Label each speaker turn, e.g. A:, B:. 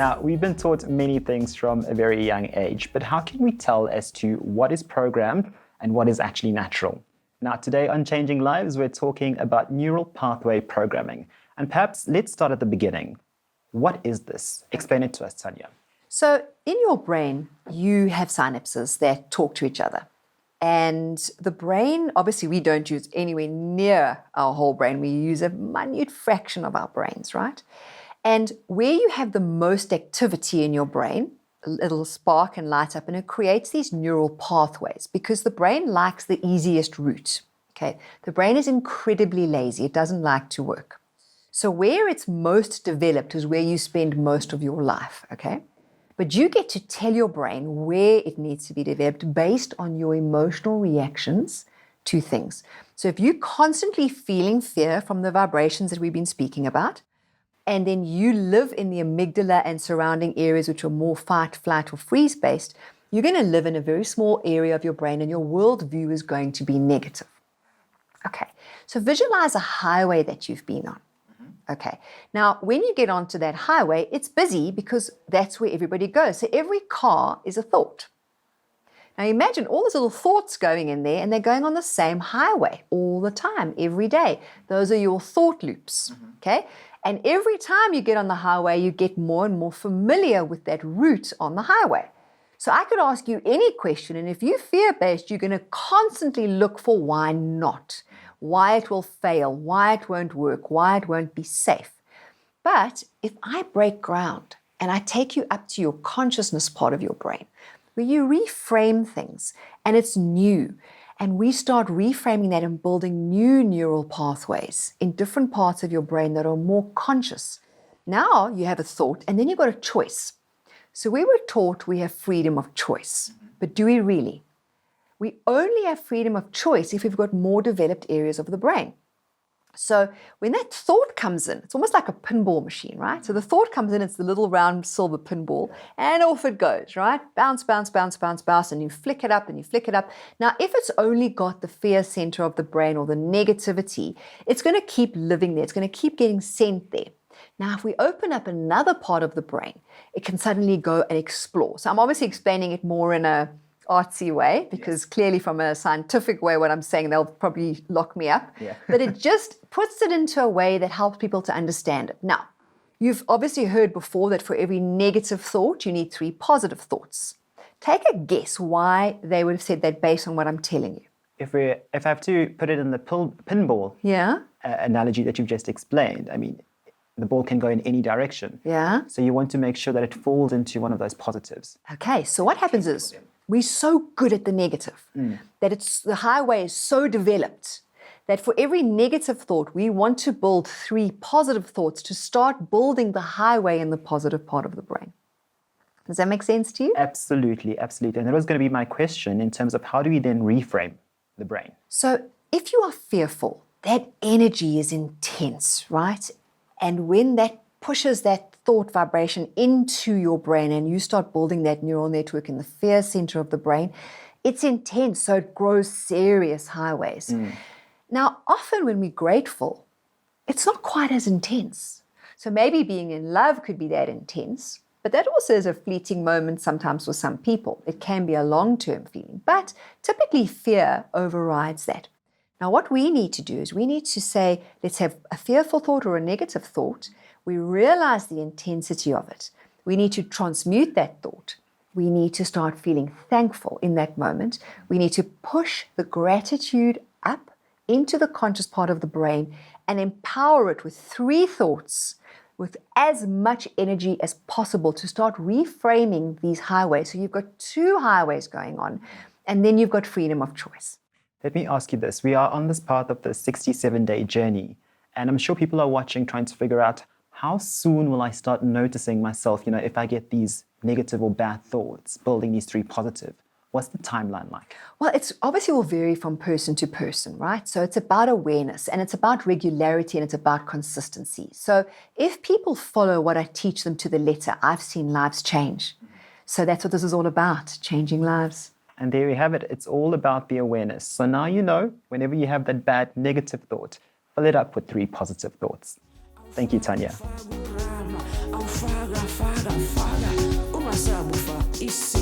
A: Now, we've been taught many things from a very young age, but how can we tell as to what is programmed and what is actually natural? Now, today on Changing Lives, we're talking about neural pathway programming. And perhaps let's start at the beginning. What is this? Explain it to us, Tanya.
B: So in your brain, you have synapses that talk to each other. And the brain, obviously, we don't use anywhere near our whole brain. We use a minute fraction of our brains, right? And where you have the most activity in your brain, it'll spark and light up, and it creates these neural pathways because the brain likes the easiest route. Okay, the brain is incredibly lazy. It doesn't like to work. So where it's most developed is where you spend most of your life, okay? But you get to tell your brain where it needs to be developed based on your emotional reactions to things. So if you're constantly feeling fear from the vibrations that we've been speaking about, and then you live in the amygdala and surrounding areas which are more fight, flight, or freeze based, you're going to live in a very small area of your brain and your worldview is going to be negative. Okay, so visualize a highway that you've been on. Okay, now when you get onto that highway, it's busy because that's where everybody goes. So every car is a thought. Now imagine all those little thoughts going in there and they're going on the same highway all the time, every day. Those are your thought loops, okay? And every time you get on the highway, you get more and more familiar with that route on the highway. So I could ask you any question, and if you're fear-based, you're going to constantly look for why not, why it will fail, why it won't work, why it won't be safe. But if I break ground and I take you up to your consciousness part of your brain, where you reframe things and it's new, and we start reframing that and building new neural pathways in different parts of your brain that are more conscious. Now you have a thought and then you've got a choice. So we were taught we have freedom of choice, but do we really? We only have freedom of choice if we've got more developed areas of the brain. So when that thought comes in, it's almost like a pinball machine, right? So the thought comes in, it's the little round silver pinball, and off it goes, right? Bounce, bounce, bounce, bounce, bounce, and you flick it up and you flick it up. Now, if it's only got the fear center of the brain or the negativity, it's going to keep living there. It's going to keep getting sent there. Now, if we open up another part of the brain, it can suddenly go and explore. So I'm obviously explaining it more in a artsy way, because clearly from a scientific way, what I'm saying, they'll probably lock me up. But it just puts it into a way that helps people to understand it. Now, you've obviously heard before that for every negative thought, you need 3 positive thoughts. Take a guess why they would have said that based on what I'm telling you.
A: If I have to put it in the pinball analogy that you've just explained, I mean, the ball can go in any direction. So you want to make sure that it falls into one of those positives.
B: Okay, so what happens is, we're so good at the negative, that the highway is so developed that for every negative thought, we want to build 3 positive thoughts to start building the highway in the positive part of the brain. Does that make sense to you?
A: Absolutely, absolutely. And that was going to be my question in terms of how do we then reframe the brain?
B: So if you are fearful, that energy is intense, right? And when that pushes that thought vibration into your brain and you start building that neural network in the fear center of the brain, it's intense, so it grows serious highways. Now, often when we're grateful, it's not quite as intense. So maybe being in love could be that intense, but that also is a fleeting moment sometimes for some people. It can be a long-term feeling, but typically fear overrides that. Now, what we need to do is we need to say, let's have a fearful thought or a negative thought. We realize the intensity of it. We need to transmute that thought. We need to start feeling thankful in that moment. We need to push the gratitude up into the conscious part of the brain and empower it with 3 thoughts with as much energy as possible to start reframing these highways. So you've got 2 highways going on, and then you've got freedom of choice.
A: Let me ask you this. We are on this path of the 67-day journey, and I'm sure people are watching trying to figure out, how soon will I start noticing myself, if I get these negative or bad thoughts, building these 3 positive? What's the timeline like?
B: Well, it's obviously will vary from person to person, right? So it's about awareness and it's about regularity and it's about consistency. So if people follow what I teach them to the letter, I've seen lives change. So that's what this is all about, changing lives.
A: And there we have it. It's all about the awareness. So now you know, whenever you have that bad negative thought, fill it up with 3 positive thoughts. Thank you, Tanya.
C: faka ungasabufa isi